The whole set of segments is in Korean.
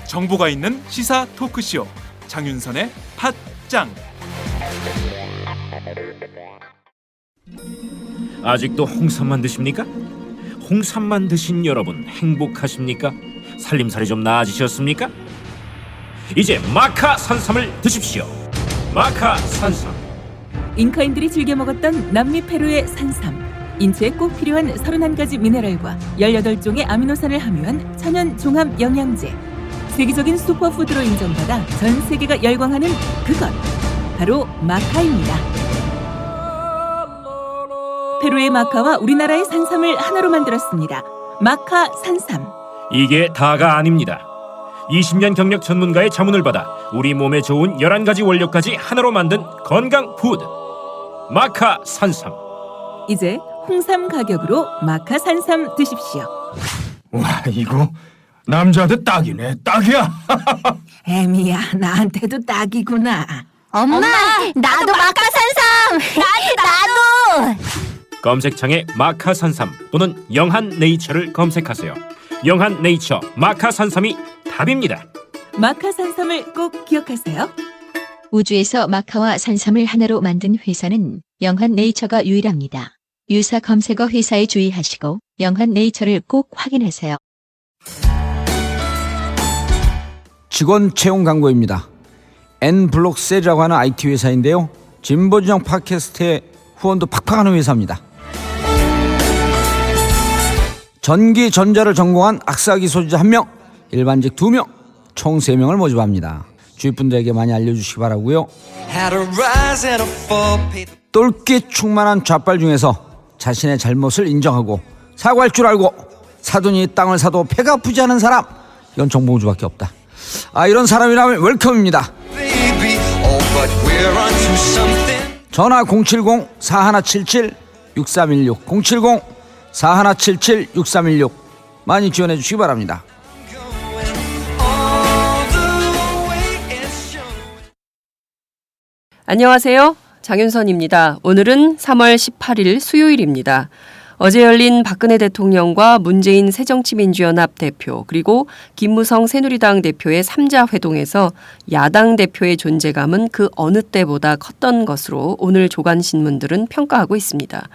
정보가 있는 시사 토크쇼 장윤선의 팟짱. 아직도 홍삼만 드십니까? 홍삼만 드신 여러분 행복하십니까? 살림살이 좀 나아지셨습니까? 이제 마카 산삼을 드십시오. 마카 산삼. 잉카인들이 즐겨 먹었던 남미 페루의 산삼. 인체에 꼭 필요한 31가지 미네랄과 18종의 아미노산을 함유한 천연 종합 영양제. 세계적인 슈퍼푸드로 인정받아 전 세계가 열광하는 그것, 바로 마카입니다. 페루의 마카와 우리나라의 산삼을 하나로 만들었습니다. 마카 산삼. 이게 다가 아닙니다. 20년 경력 전문가의 자문을 받아 우리 몸에 좋은 11가지 원료까지 하나로 만든 건강 푸드 마카 산삼. 이제 홍삼 가격으로 마카 산삼 드십시오. 와, 이거 남자한테 딱이네. 딱이야. 애미야, 나한테도 딱이구나. 엄마, 나도 마카산삼. 나도. 검색창에 마카 산삼 또는 영한 네이처를 검색하세요. 영한 네이처 마카 산삼이 답입니다. 마카 산삼을 꼭 기억하세요. 우주에서 마카와 산삼을 하나로 만든 회사는 영한 네이처가 유일합니다. 유사 검색어 회사에 주의하시고 영한 네이처를 꼭 확인하세요. 직원 채용 광고입니다. N블록셀이라고 하는 IT 회사인데요. 진보진영 팟캐스트에 후원도 팍팍 하는 회사입니다. 전기 전자를 전공한 악사기 소지자 1명, 일반직 2명, 총 3명을 모집합니다. 주위 분들에게 많이 알려주시기 바라고요. 똘끼 충만한 좌빨 중에서 자신의 잘못을 인정하고 사과할 줄 알고 사돈이 땅을 사도 배가 아프지 않은 사람, 이건 정봉주밖에 없다. 이런 사람이라면 웰컴입니다. 전화 070-4177-6316 070-4177-6316 많이 지원해 주시기 바랍니다. 안녕하세요. 장윤선입니다. 오늘은 3월 18일 수요일입니다. 어제 열린 박근혜 대통령과 문재인 새정치민주연합 대표 그리고 김무성 새누리당 대표의 3자 회동에서 야당 대표의 존재감은 그 어느 때보다 컸던 것으로 오늘 조간신문들은 평가하고 있습니다.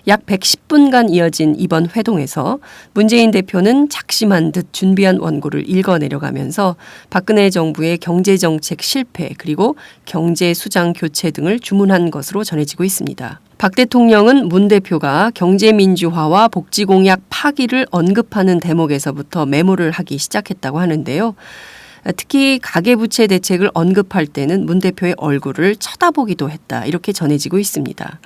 약 110분간 이어진 이번 회동에서 문재인 대표는 작심한 듯 준비한 원고를 읽어내려가면서 박근혜 정부의 경제정책 실패 그리고 경제 수장 교체 등을 주문한 것으로 전해지고 있습니다. 박 대통령은 문 대표가 경제민주화와 복지공약 파기를 언급하는 대목에서부터 메모를 하기 시작했다고 하는데요. 특히 가계부채 대책을 언급할 때는 문 대표의 얼굴을 쳐다보기도 했다. 이렇게 전해지고 있습니다.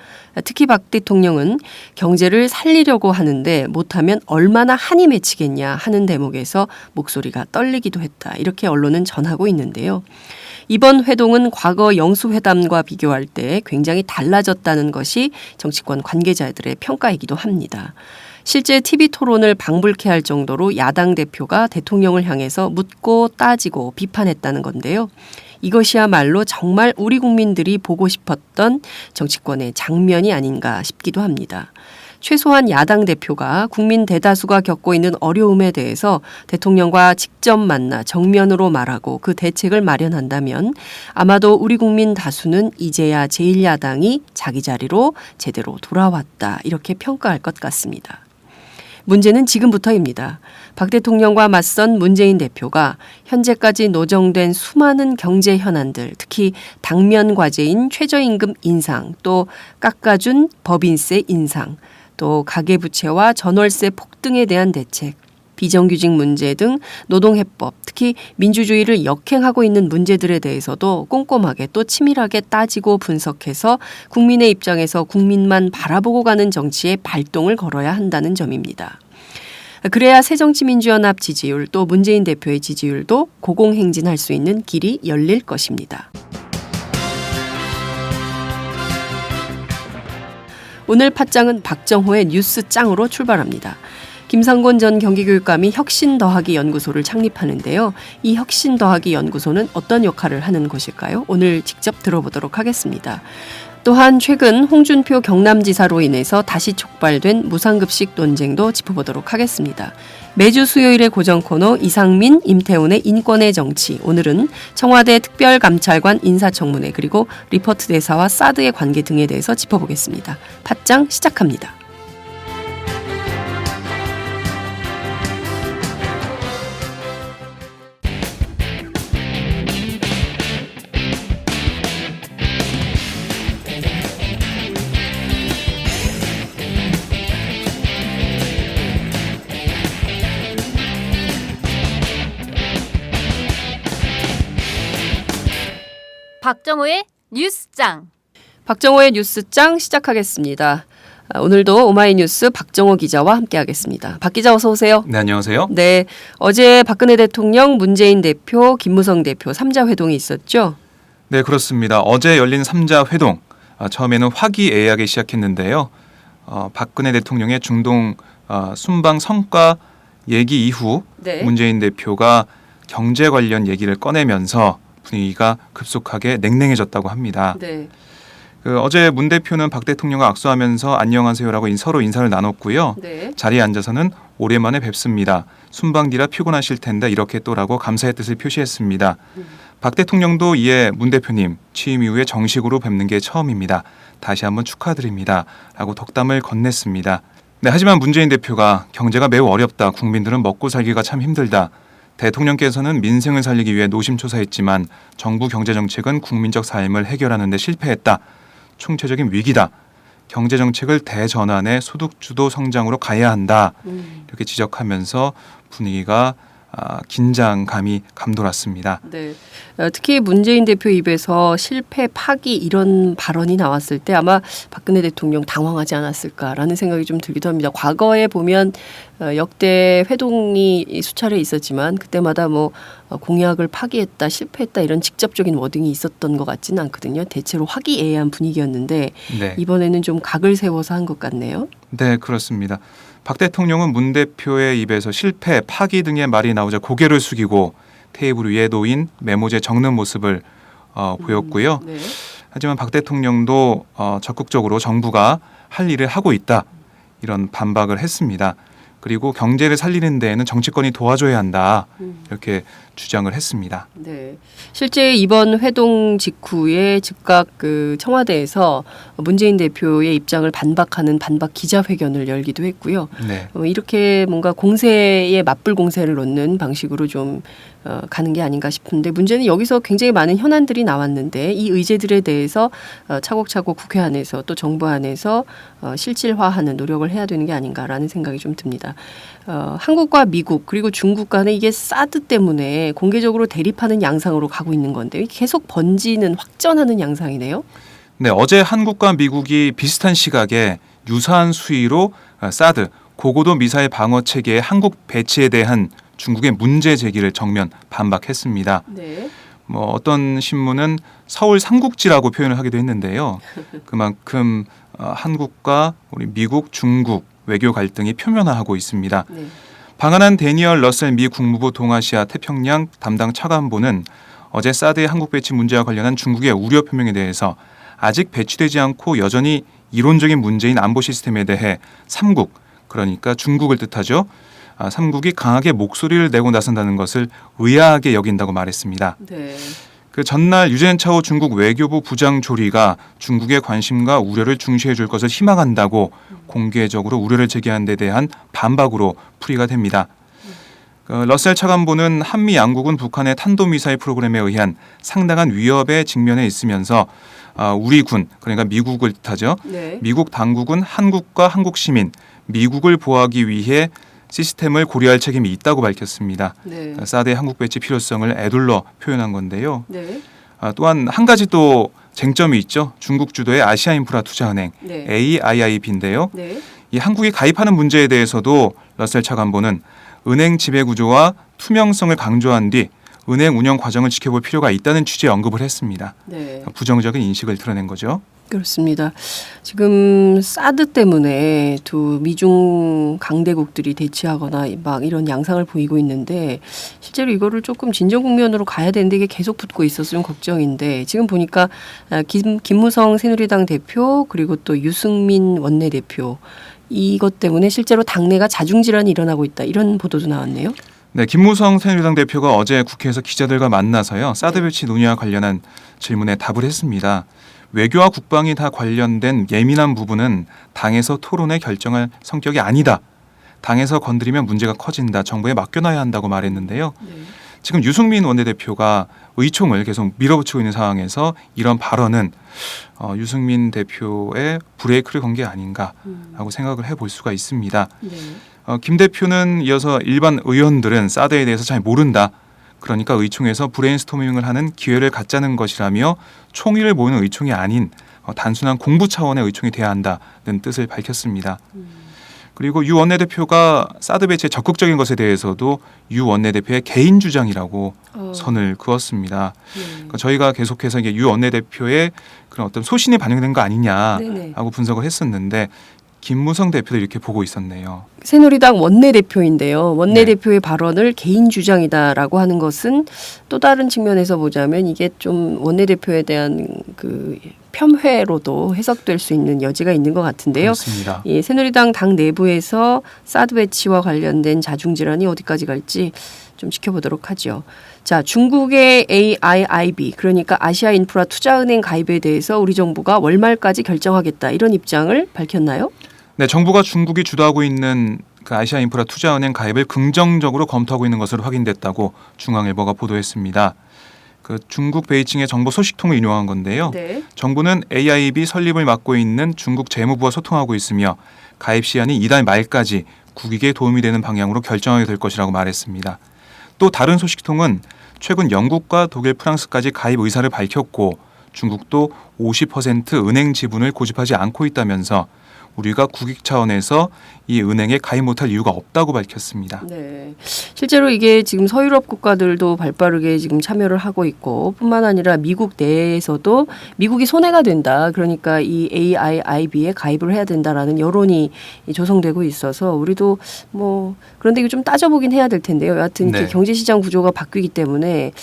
특히 박 대통령은 경제를 살리려고 하는데 못하면 얼마나 한이 맺히겠냐 하는 대목에서 목소리가 떨리기도 했다. 이렇게 언론은 전하고 있는데요. 이번 회동은 과거 영수회담과 비교할 때 굉장히 달라졌다는 것이 정치권 관계자들의 평가이기도 합니다. 실제 TV 토론을 방불케 할 정도로 야당 대표가 대통령을 향해서 묻고 따지고 비판했다는 건데요. 이것이야말로 정말 우리 국민들이 보고 싶었던 정치권의 장면이 아닌가 싶기도 합니다. 최소한 야당 대표가 국민 대다수가 겪고 있는 어려움에 대해서 대통령과 직접 만나 정면으로 말하고 그 대책을 마련한다면 아마도 우리 국민 다수는 이제야 제1야당이 자기 자리로 제대로 돌아왔다 이렇게 평가할 것 같습니다. 문제는 지금부터입니다. 박 대통령과 맞선 문재인 대표가 현재까지 노정된 수많은 경제 현안들, 특히 당면 과제인 최저임금 인상, 또 깎아준 법인세 인상, 또 가계부채와 전월세 폭등에 대한 대책, 비정규직 문제 등 노동해법, 특히 민주주의를 역행하고 있는 문제들에 대해서도 꼼꼼하게 또 치밀하게 따지고 분석해서 국민의 입장에서 국민만 바라보고 가는 정치에 발동을 걸어야 한다는 점입니다. 그래야 새정치민주연합 지지율 또 문재인 대표의 지지율도 고공행진할 수 있는 길이 열릴 것입니다. 오늘 팟짱은 박정호의 뉴스짱으로 출발합니다. 김상곤 전 경기교육감이 혁신 더하기 연구소를 창립하는데요. 이 혁신 더하기 연구소는 어떤 역할을 하는 것일까요? 오늘 직접 들어보도록 하겠습니다. 또한 최근 홍준표 경남지사로 인해서 다시 촉발된 무상급식 논쟁도 짚어보도록 하겠습니다. 매주 수요일의 고정 코너 이상민, 임태훈의 인권의 정치. 오늘은 청와대 특별감찰관 인사청문회 그리고 리퍼트 대사와 사드의 관계 등에 대해서 짚어보겠습니다. 팟짱 시작합니다. 박정호의 뉴스장. 박정호의 뉴스장 시작하겠습니다. 오늘도 오마이뉴스 박정호 기자와 함께하겠습니다. 박 기자 어서 오세요. 네, 안녕하세요. 네, 어제 박근혜 대통령, 문재인 대표, 김무성 대표 3자 회동이 있었죠? 네, 그렇습니다. 어제 열린 3자 회동. 처음에는 화기애애하게 시작했는데요. 박근혜 대통령의 중동 순방 성과 얘기 이후 네. 문재인 대표가 경제 관련 얘기를 꺼내면서 분위기가 급속하게 냉랭해졌다고 합니다. 네. 어제 문 대표는 박 대통령과 악수하면서 안녕하세요라고 서로 인사를 나눴고요. 네. 자리에 앉아서는 오랜만에 뵙습니다. 순방 뒤라 피곤하실 텐데 이렇게 또라고 감사의 뜻을 표시했습니다. 박 대통령도 이에 문 대표님 취임 이후에 정식으로 뵙는 게 처음입니다. 다시 한번 축하드립니다. 라고 덕담을 건넸습니다. 네, 하지만 문재인 대표가 경제가 매우 어렵다. 국민들은 먹고 살기가 참 힘들다. 대통령께서는 민생을 살리기 위해 노심초사했지만 정부 경제정책은 국민적 삶을 해결하는 데 실패했다. 총체적인 위기다. 경제정책을 대전환해 소득주도 성장으로 가야 한다. 이렇게 지적하면서 분위기가 긴장감이 감돌았습니다. 네. 특히 문재인 대표 입에서 실패, 파기 이런 발언이 나왔을 때 아마 박근혜 대통령 당황하지 않았을까라는 생각이 좀 들기도 합니다. 과거에 보면 역대 회동이 수차례 있었지만 그때마다 뭐 공약을 파기했다, 실패했다 이런 직접적인 워딩이 있었던 것 같지는 않거든요. 대체로 화기애애한 분위기였는데 네. 이번에는 좀 각을 세워서 한 것 같네요. 네, 그렇습니다. 박 대통령은 문 대표의 입에서 실패, 파기 등의 말이 나오자 고개를 숙이고 테이블 위에 놓인 메모지에 적는 모습을 보였고요. 네. 하지만 박 대통령도 적극적으로 정부가 할 일을 하고 있다. 이런 반박을 했습니다. 그리고 경제를 살리는 데에는 정치권이 도와줘야 한다. 이렇게 주장을 했습니다. 네. 실제 이번 회동 직후에 즉각 청와대에서 문재인 대표의 입장을 반박하는 반박 기자회견을 열기도 했고요. 네. 이렇게 뭔가 공세에 맞불 공세를 놓는 방식으로 좀 가는 게 아닌가 싶은데 문제는 여기서 굉장히 많은 현안들이 나왔는데 이 의제들에 대해서 차곡차곡 국회 안에서 또 정부 안에서 실질화하는 노력을 해야 되는 게 아닌가라는 생각이 좀 듭니다. 한국과 미국 그리고 중국 간에 이게 사드 때문에 공개적으로 대립하는 양상으로 가고 있는 건데 계속 번지는 확전하는 양상이네요. 네, 어제 한국과 미국이 비슷한 시각에 유사한 수위로 사드 고고도 미사일 방어 체계의 한국 배치에 대한 중국의 문제 제기를 정면 반박했습니다. 네. 어떤 신문은 서울 삼국지라고 표현을 하기도 했는데요. 그만큼 한국과 우리 미국, 중국 외교 갈등이 표면화하고 있습니다. 네. 방한한 데니얼 러셀 미 국무부 동아시아 태평양 담당 차관보는 어제 사드의 한국 배치 문제와 관련한 중국의 우려 표명에 대해서 아직 배치되지 않고 여전히 이론적인 문제인 안보 시스템에 대해 삼국, 그러니까 중국을 뜻하죠. 삼국이 강하게 목소리를 내고 나선다는 것을 의아하게 여긴다고 말했습니다. 네. 그 전날 유젠차오 중국 외교부 부장조리가 중국의 관심과 우려를 중시해 줄 것을 희망한다고 공개적으로 우려를 제기한 데 대한 반박으로 풀이가 됩니다. 러셀 차관보는 한미 양국은 북한의 탄도미사일 프로그램에 의한 상당한 위협에 직면해 있으면서 우리 군, 그러니까 미국을 뜻하죠. 네. 미국 당국은 한국과 한국 시민, 미국을 보호하기 위해 시스템을 고려할 책임이 있다고 밝혔습니다. 네. 사드의 한국 배치 필요성을 애둘러 표현한 건데요. 네. 또한 한 가지 또 쟁점이 있죠. 중국 주도의 아시아 인프라 투자은행 네. AIIB인데요. 네. 이 한국이 가입하는 문제에 대해서도 러셀 차관보는 은행 지배 구조와 투명성을 강조한 뒤 은행 운영 과정을 지켜볼 필요가 있다는 취지의 언급을 했습니다. 네. 부정적인 인식을 드러낸 거죠. 그렇습니다. 지금 사드 때문에 두 미중 강대국들이 대치하거나 막 이런 양상을 보이고 있는데 실제로 이거를 조금 진정 국면으로 가야 되는데 이게 계속 붙고 있어서 좀 걱정인데 지금 보니까 김무성 새누리당 대표 그리고 또 유승민 원내대표 이것 때문에 실제로 당내가 자중질환이 일어나고 있다 이런 보도도 나왔네요. 네, 김무성 새누리당 대표가 어제 국회에서 기자들과 만나서요. 사드 배치 논의와 관련한 질문에 답을 했습니다. 외교와 국방이 다 관련된 예민한 부분은 당에서 토론에 결정할 성격이 아니다. 당에서 건드리면 문제가 커진다. 정부에 맡겨놔야 한다고 말했는데요. 지금 유승민 원내대표가 의총을 계속 밀어붙이고 있는 상황에서 이런 발언은 유승민 대표의 브레이크를 건 게 아닌가라고 생각을 해볼 수가 있습니다. 김 대표는 이어서 일반 의원들은 사드에 대해서 잘 모른다. 그러니까 의총에서 브레인스토밍을 하는 기회를 갖자는 것이라며 총의를 모으는 의총이 아닌 단순한 공부 차원의 의총이 돼야 한다는 뜻을 밝혔습니다. 그리고 유 원내대표가 사드 배치에 적극적인 것에 대해서도 유 원내대표의 개인 주장이라고 선을 그었습니다. 그러니까 저희가 계속해서 이게 유 원내대표의 그런 어떤 소신이 반영된 거 아니냐라고 분석을 했었는데 김무성 대표도 이렇게 보고 있었네요. 새누리당 원내대표인데요. 원내대표의 발언을 개인 주장이다라고 하는 것은 또 다른 측면에서 보자면 이게 좀 원내대표에 대한 그 폄훼로도 해석될 수 있는 여지가 있는 것 같은데요. 그렇습니다. 예, 새누리당 당 내부에서 사드 배치와 관련된 자중질환이 어디까지 갈지 좀 지켜보도록 하죠. 자, 중국의 AIIB 그러니까 아시아 인프라 투자은행 가입에 대해서 우리 정부가 월말까지 결정하겠다 이런 입장을 밝혔나요? 네, 정부가 중국이 주도하고 있는 그 아시아 인프라 투자은행 가입을 긍정적으로 검토하고 있는 것으로 확인됐다고 중앙일보가 보도했습니다. 그 중국 베이징의 정보 소식통을 인용한 건데요. 네. 정부는 AIB 설립을 맡고 있는 중국 재무부와 소통하고 있으며 가입 시한이 이달 말까지 국익에 도움이 되는 방향으로 결정하게 될 것이라고 말했습니다. 또 다른 소식통은 최근 영국과 독일, 프랑스까지 가입 의사를 밝혔고 중국도 50% 은행 지분을 고집하지 않고 있다면서 우리가 국익 차원에서 이 은행에 가입 못할 이유가 없다고 밝혔습니다. 네, 실제로 이게 지금 서유럽 국가들도 발빠르게 지금 참여를 하고 있고 뿐만 아니라 미국 내에서도 미국이 손해가 된다. 그러니까 이 AIIB에 가입을 해야 된다라는 여론이 조성되고 있어서 우리도 뭐 그런데 이거 좀 따져보긴 해야 될 텐데요. 여하튼 네. 경제시장 구조가 바뀌기 때문에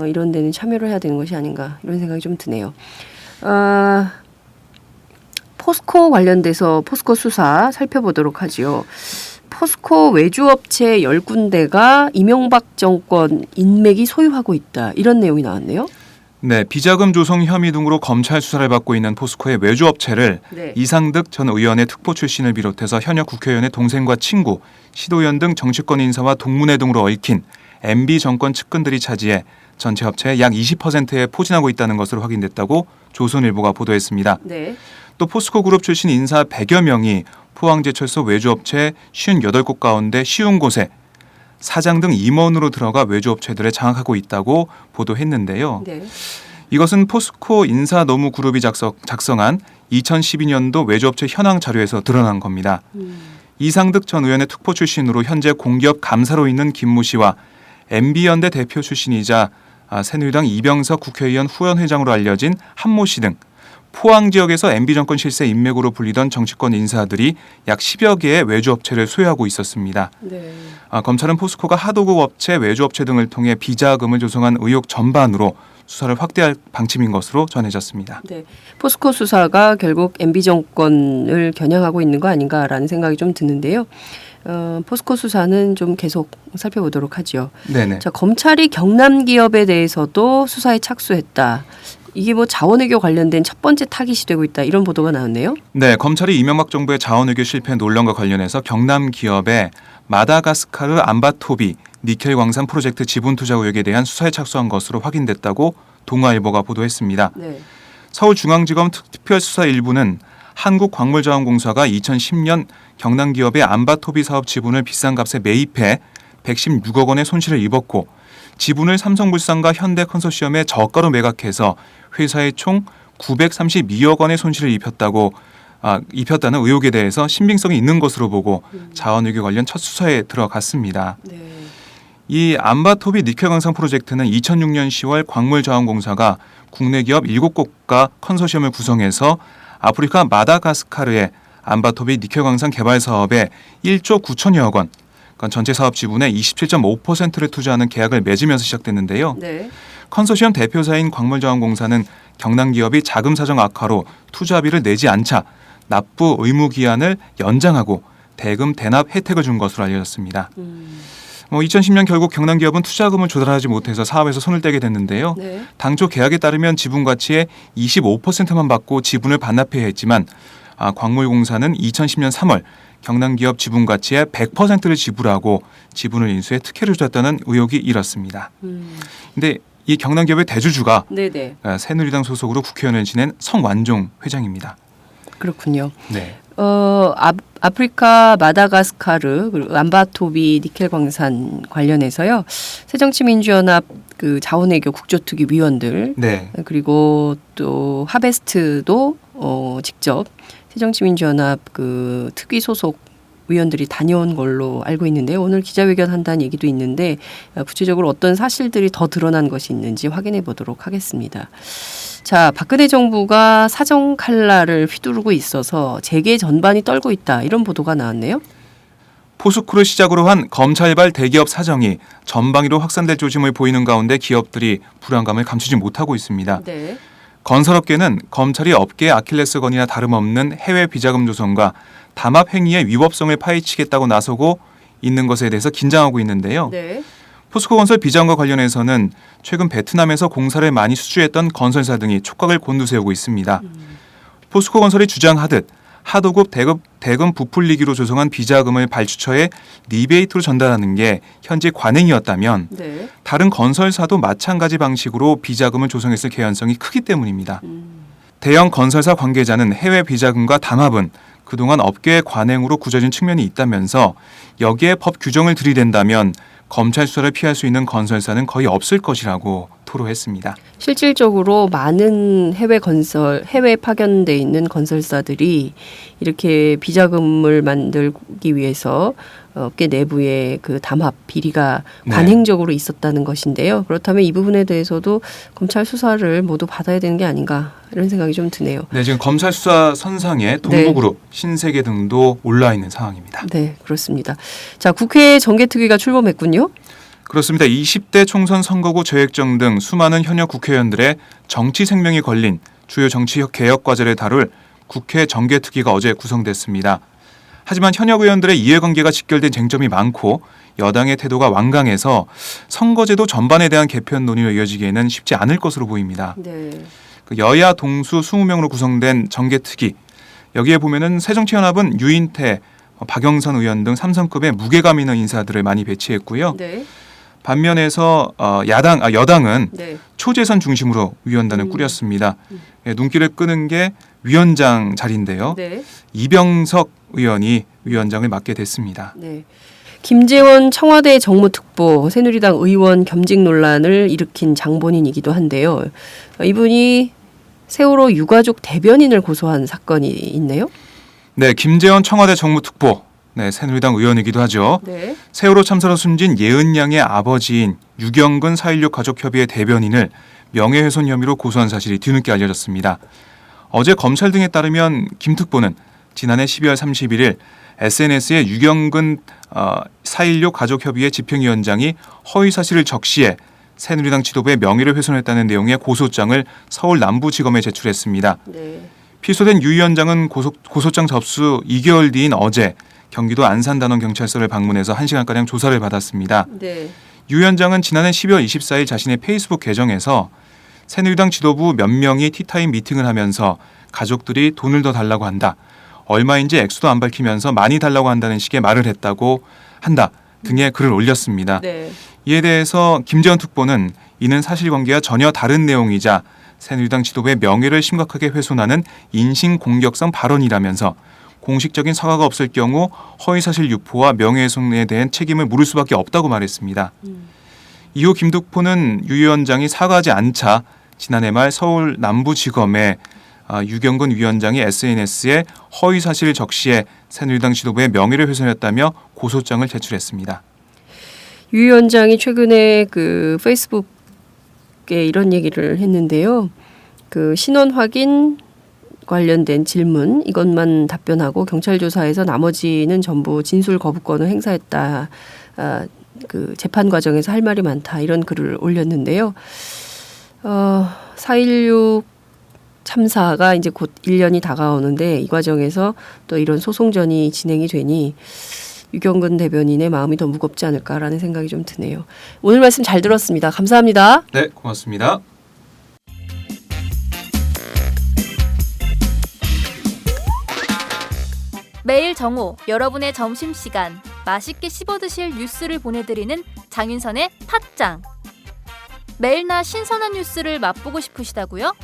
이런 데는 참여를 해야 되는 것이 아닌가 이런 생각이 좀 드네요. 포스코 관련돼서 포스코 수사 살펴보도록 하지요. 포스코 외주업체 10군데가 이명박 정권 인맥이 소유하고 있다. 이런 내용이 나왔네요. 네, 비자금 조성 혐의 등으로 검찰 수사를 받고 있는 포스코의 외주업체를 이상득 전 의원의 특보 출신을 비롯해서 현역 국회의원의 동생과 친구, 시도연 등 정치권 인사와 동문회 등으로 얽힌 MB 정권 측근들이 차지해 전체 업체의 약 20%에 포진하고 있다는 것으로 확인됐다고 조선일보가 보도했습니다. 네. 또 포스코 그룹 출신 인사 100여 명이 포항제철소 외주업체 58곳 가운데 쉬운 곳에 사장 등 임원으로 들어가 외주업체들을 장악하고 있다고 보도했는데요. 네. 이것은 포스코 인사노무그룹이 작성한 2012년도 외주업체 현황 자료에서 드러난 겁니다. 이상득 전 의원의 특보 출신으로 현재 공기업 감사로 있는 김모 씨와 MB연대 대표 출신이자 새누리당 이병석 국회의원 후연회장으로 알려진 한모 씨 등 포항 지역에서 MB정권 실세 인맥으로 불리던 정치권 인사들이 약 10여 개의 외주업체를 소유하고 있었습니다. 네. 검찰은 포스코가 하도급 업체, 외주업체 등을 통해 비자금을 조성한 의혹 전반으로 수사를 확대할 방침인 것으로 전해졌습니다. 네. 포스코 수사가 결국 MB 정권을 겨냥하고 있는 거 아닌가라는 생각이 좀 드는데요. 포스코 수사는 좀 계속 살펴보도록 하죠. 네네. 자, 검찰이 경남 기업에 대해서도 수사에 착수했다. 이게 뭐 자원외교 관련된 첫 번째 타깃이 되고 있다. 이런 보도가 나왔네요. 네, 검찰이 이명박 정부의 자원외교 실패 논란과 관련해서 경남 기업의 마다가스카르 암바토비 니켈 광산 프로젝트 지분 투자 의혹에 대한 수사에 착수한 것으로 확인됐다고 동아일보가 보도했습니다. 네. 서울중앙지검 특별수사 1부는 한국광물자원공사가 2010년 경남 기업의 암바토비 사업 지분을 비싼 값에 매입해 116억 원의 손실을 입었고 지분을 삼성물산과 현대컨소시엄에 저가로 매각해서 회사에 총 932억 원의 손실을 입혔다는 의혹에 대해서 신빙성이 있는 것으로 보고 자원외교 관련 첫 수사에 들어갔습니다. 네. 이 안바토비 니켈 광산 프로젝트는 2006년 10월 광물자원공사가 국내 기업 7곳과 컨소시엄을 구성해서 아프리카 마다가스카르의 안바토비 니켈 광산 개발 사업에 1조 9천여억 원, 그러니까 전체 사업 지분의 27.5%를 투자하는 계약을 맺으면서 시작됐는데요. 네. 컨소시엄 대표사인 광물자원공사는 경남 기업이 자금 사정 악화로 투자비를 내지 않자 납부 의무 기한을 연장하고 대금 대납 혜택을 준 것으로 알려졌습니다. 2010년 결국 경남 기업은 투자금을 조달하지 못해서 사업에서 손을 떼게 됐는데요. 네. 당초 계약에 따르면 지분 가치의 25%만 받고 지분을 반납해야 했지만 광물공사는 2010년 3월 경남 기업 지분 가치의 100%를 지불하고 지분을 인수해 특혜를 줬다는 의혹이 일었습니다. 근데 이 경남 기업의 대주주가 네네. 새누리당 소속으로 국회의원을 지낸 성완종 회장입니다. 그렇군요. 네. 아프리카 마다가스카르 그리고 안바토비 니켈 광산 관련해서요. 새정치민주연합 그 자원외교 국조특위 위원들 네. 그리고 또 하베스트도 직접 새정치민주연합 그 특위 소속 위원들이 다녀온 걸로 알고 있는데 오늘 기자회견 한다는 얘기도 있는데 구체적으로 어떤 사실들이 더 드러난 것이 있는지 확인해 보도록 하겠습니다. 자, 박근혜 정부가 사정 칼날을 휘두르고 있어서 재계 전반이 떨고 있다. 이런 보도가 나왔네요. 포스코를 시작으로 한 검찰발 대기업 사정이 전방위로 확산될 조짐을 보이는 가운데 기업들이 불안감을 감추지 못하고 있습니다. 네. 건설업계는 검찰이 업계의 아킬레스건이나 다름없는 해외 비자금 조성과 담합 행위의 위법성을 파헤치겠다고 나서고 있는 것에 대해서 긴장하고 있는데요. 네. 포스코건설 비자금과 관련해서는 최근 베트남에서 공사를 많이 수주했던 건설사 등이 촉각을 곤두세우고 있습니다. 포스코건설이 주장하듯 하도급 대금 부풀리기로 조성한 비자금을 발주처에 리베이트로 전달하는 게 현재 관행이었다면 네. 다른 건설사도 마찬가지 방식으로 비자금을 조성했을 개연성이 크기 때문입니다. 대형 건설사 관계자는 해외 비자금과 담합은 그동안 업계의 관행으로 굳어진 측면이 있다면서 여기에 법 규정을 들이댄다면 검찰 수사를 피할 수 있는 건설사는 거의 없을 것이라고 토로했습니다. 실질적으로 많은 해외 파견돼 있는 건설사들이 이렇게 비자금을 만들기 위해서 업계 내부의 그 담합 비리가 네. 관행적으로 있었다는 것인데요. 그렇다면 이 부분에 대해서도 검찰 수사를 모두 받아야 되는 게 아닌가 이런 생각이 좀 드네요. 네, 지금 검찰 수사 선상에 동부그룹, 신세계 등도 올라 있는 상황입니다. 네, 그렇습니다. 자, 국회 정개특위가 출범했군요. 그렇습니다. 20대 총선 선거구 재획정 등 수많은 현역 국회의원들의 정치 생명이 걸린 주요 정치 개혁 과제를 다룰 국회 정개특위가 어제 구성됐습니다. 하지만 현역 의원들의 이해관계가 직결된 쟁점이 많고 여당의 태도가 완강해서 선거제도 전반에 대한 개편 논의로 이어지기에는 쉽지 않을 것으로 보입니다. 네. 여야 동수 20명으로 구성된 정개특위. 여기에 보면은 새정치연합은 유인태, 박영선 의원 등 3선급의 무게감 있는 인사들을 많이 배치했고요. 네. 반면에서 여당은 네. 초재선 중심으로 위원단을 꾸렸습니다. 눈길을 끄는 게 위원장 자리인데요. 네. 이병석 의원이 위원장을 맡게 됐습니다. 네. 김재원 청와대 정무특보 새누리당 의원 겸직 논란을 일으킨 장본인이기도 한데요. 이분이 세월호 유가족 대변인을 고소한 사건이 있네요. 네, 김재원 청와대 정무특보, 네, 새누리당 의원이기도 하죠. 네. 세월호 참사로 숨진 예은 양의 아버지인 유경근 4.16 가족협의회 대변인을 명예훼손 혐의로 고소한 사실이 뒤늦게 알려졌습니다. 어제 검찰 등에 따르면 김 특보는 지난해 12월 31일 SNS에 유경근 4.16 가족협의회 집행위원장이 허위사실을 적시해 새누리당 지도부의 명예를 훼손했다는 내용의 고소장을 서울 남부지검에 제출했습니다. 네. 피소된 유 위원장은 고소장 접수 2개월 뒤인 어제 경기도 안산단원경찰서를 방문해서 1시간가량 조사를 받았습니다. 네. 유 위원장은 지난해 12월 24일 자신의 페이스북 계정에서 새누리당 지도부 몇 명이 티타임 미팅을 하면서 가족들이 돈을 더 달라고 한다. 얼마인지 액수도 안 밝히면서 많이 달라고 한다는 식의 말을 했다고 한다 등의 글을 올렸습니다. 네. 이에 대해서 김재원 특보는 이는 사실관계와 전혀 다른 내용이자 새누리당 지도부의 명예를 심각하게 훼손하는 인신공격성 발언이라면서 공식적인 사과가 없을 경우 허위사실 유포와 명예훼손에 대한 책임을 물을 수밖에 없다고 말했습니다. 이후 김 특보는 유 위원장이 사과하지 않자 지난해 말 서울 남부지검에 유경근 위원장이 SNS에 허위사실을 적시해 새누리당 지도부의 명예를 훼손했다며 고소장을 제출했습니다. 유 위원장이 최근에 그 페이스북에 이런 얘기를 했는데요. 그 신원 확인 관련된 질문 이것만 답변하고 경찰 조사에서 나머지는 전부 진술 거부권을 행사했다. 그 재판 과정에서 할 말이 많다. 이런 글을 올렸는데요. 4.16 참사가 이제 곧 1년이 다가오는데 이 과정에서 또 이런 소송전이 진행이 되니 유경근 대변인의 마음이 더 무겁지 않을까라는 생각이 좀 드네요. 오늘 말씀 잘 들었습니다. 감사합니다. 네, 고맙습니다. 매일 정오 여러분의 점심시간 맛있게 씹어드실 뉴스를 보내드리는 장윤선의 팟짱. 매일나 신선한 뉴스를 맛보고 싶으시다고요?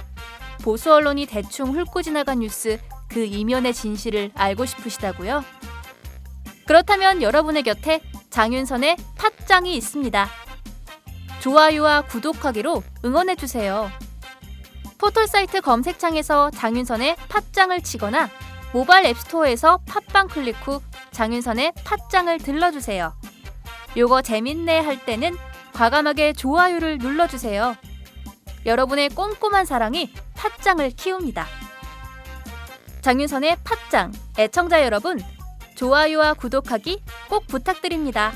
보수 언론이 대충 훑고 지나간 뉴스 그 이면의 진실을 알고 싶으시다고요? 그렇다면 여러분의 곁에 장윤선의 팟짱이 있습니다. 좋아요와 구독하기로 응원해주세요. 포털사이트 검색창에서 장윤선의 팟짱을 치거나 모바일 앱스토어에서 팟빵 클릭 후 장윤선의 팟짱을 들러주세요. 요거 재밌네 할 때는 과감하게 좋아요를 눌러주세요. 여러분의 꼼꼼한 사랑이 팟짱을 키웁니다. 장윤선의 팟짱 애청자 여러분, 좋아요와 구독하기 꼭 부탁드립니다.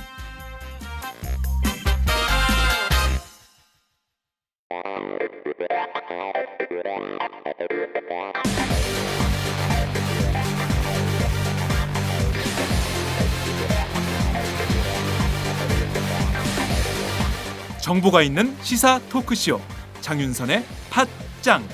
정보가 있는 시사 토크쇼 장윤선의 팟짱.